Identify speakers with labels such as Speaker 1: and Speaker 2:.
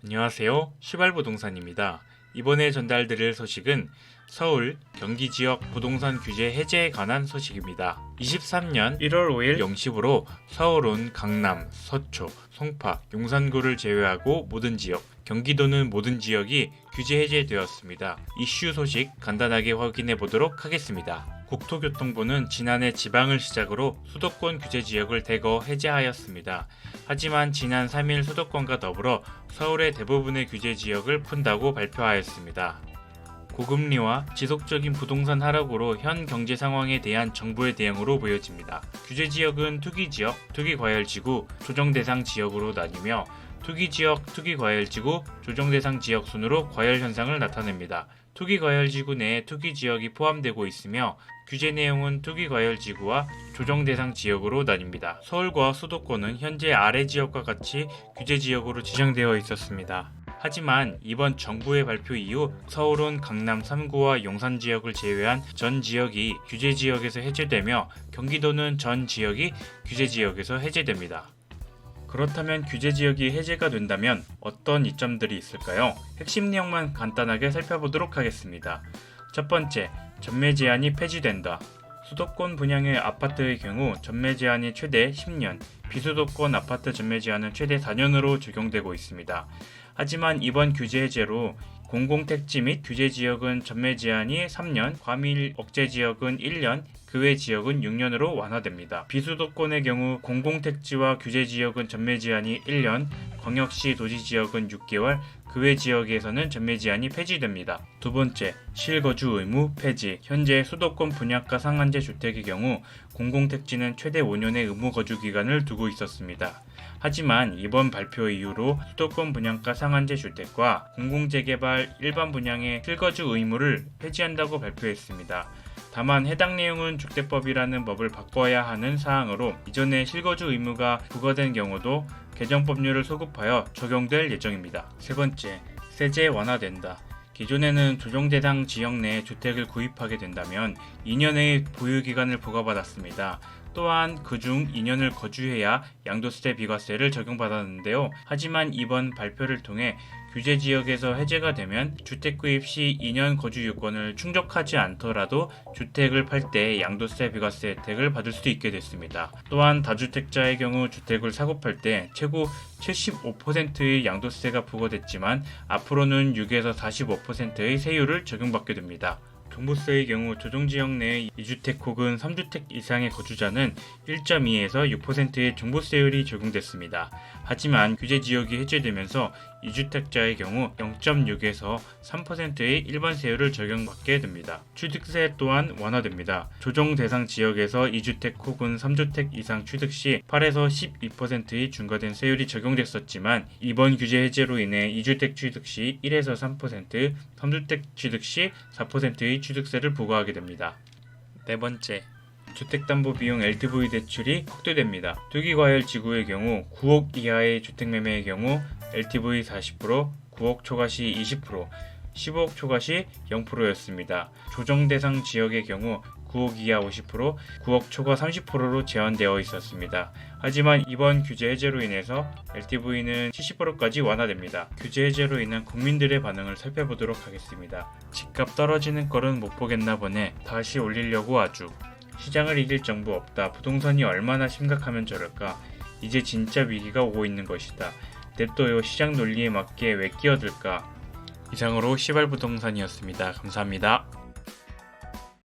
Speaker 1: 안녕하세요. 시발부동산입니다. 이번에 전달드릴 소식은 서울, 경기 지역 부동산 규제 해제에 관한 소식입니다. 23년 1월 5일 0시부로 서울은 강남, 서초, 송파, 용산구를 제외하고 모든 지역, 경기도는 모든 지역이 규제 해제되었습니다. 이슈 소식 간단하게 확인해 보도록 하겠습니다. 국토교통부는 지난해 지방을 시작으로 수도권 규제 지역을 대거 해제하였습니다. 하지만 지난 3일 수도권과 더불어 서울의 대부분의 규제 지역을 푼다고 발표하였습니다. 고금리와 지속적인 부동산 하락으로 현 경제 상황에 대한 정부의 대응으로 보여집니다. 규제 지역은 투기지역, 투기과열지구, 조정대상 지역으로 나뉘며 투기지역, 투기과열지구, 조정대상 지역 순으로 과열 현상을 나타냅니다. 투기과열지구 내에 투기지역이 포함되고 있으며 규제 내용은 투기과열지구와 조정대상 지역으로 나뉩니다. 서울과 수도권은 현재 아래 지역과 같이 규제 지역으로 지정되어 있었습니다. 하지만 이번 정부의 발표 이후 서울은 강남 3구와 용산 지역을 제외한 전 지역이 규제 지역에서 해제되며 경기도는 전 지역이 규제 지역에서 해제됩니다. 그렇다면 규제 지역이 해제가 된다면 어떤 이점들이 있을까요? 핵심 내용만 간단하게 살펴보도록 하겠습니다. 첫 번째, 전매 제한이 폐지된다. 수도권 분양의 아파트의 경우 전매 제한이 최대 10년, 비수도권 아파트 전매 제한은 최대 4년으로 적용되고 있습니다. 하지만 이번 규제 해제로 공공택지 및 규제 지역은 전매 제한이 3년, 과밀 억제 지역은 1년, 그 외 지역은 6년으로 완화됩니다. 비수도권의 경우 공공택지와 규제 지역은 전매 제한이 1년, 광역시 도시 지역은 6개월, 그 외 지역에서는 전매 제한이 폐지됩니다. 두 번째, 실거주 의무 폐지. 현재 수도권 분양가 상한제 주택의 경우 공공택지는 최대 5년의 의무 거주 기간을 두고 있었습니다. 하지만 이번 발표 이후로 수도권 분양가 상한제 주택과 공공재개발 일반 분양의 실거주 의무를 폐지한다고 발표했습니다. 다만 해당 내용은 주택법이라는 법을 바꿔야 하는 사항으로 이전에 실거주 의무가 부과된 경우도 개정법률을 소급하여 적용될 예정입니다. 세 번째, 세제 완화된다. 기존에는 조정대상 지역 내 주택을 구입하게 된다면 2년의 보유기간을 부과받았습니다. 또한 그중 2년을 거주해야 양도세 비과세를 적용받았는데요. 하지만 이번 발표를 통해 규제 지역에서 해제가 되면 주택 구입 시 2년 거주 요건을 충족하지 않더라도 주택을 팔 때 양도세 비과세 혜택을 받을 수 있게 됐습니다. 또한 다주택자의 경우 주택을 사고 팔 때 최고 75%의 양도세가 부과됐지만 앞으로는 6에서 45%의 세율을 적용받게 됩니다. 종부세의 경우 조정지역 내 2주택 혹은 3주택 이상의 거주자는 1.2에서 6%의 종부세율이 적용됐습니다. 하지만 규제 지역이 해제되면서 2주택자의 경우 0.6에서 3%의 일반 세율을 적용받게 됩니다. 취득세 또한 완화됩니다. 조정 대상 지역에서 2주택 혹은 3주택 이상 취득 시 8에서 12%의 중과된 세율이 적용됐었지만 이번 규제 해제로 인해 2주택 취득 시 1에서 3%, 3주택 취득 시 4%의 취득세를 부과하게 됩니다. 네 번째, 주택담보비용 LTV 대출이 확대됩니다. 투기과열지구의 경우 9억 이하의 주택매매의 경우 LTV 40%, 9억 초과 시 20%, 15억 초과 시 0%였습니다. 조정대상 지역의 경우 9억 이하 50%, 9억 초과 30%로 제한되어 있었습니다. 하지만 이번 규제 해제로 인해서 LTV는 70%까지 완화됩니다. 규제 해제로 인한 국민들의 반응을 살펴보도록 하겠습니다. 집값 떨어지는 꼴은 못 보겠나 보네. 다시 올리려고 아주. 시장을 이길 정부 없다. 부동산이 얼마나 심각하면 저럴까. 이제 진짜 위기가 오고 있는 것이다. 냅둬요. 시장 논리에 맞게 왜 끼어들까. 이상으로 시발부동산이었습니다. 감사합니다.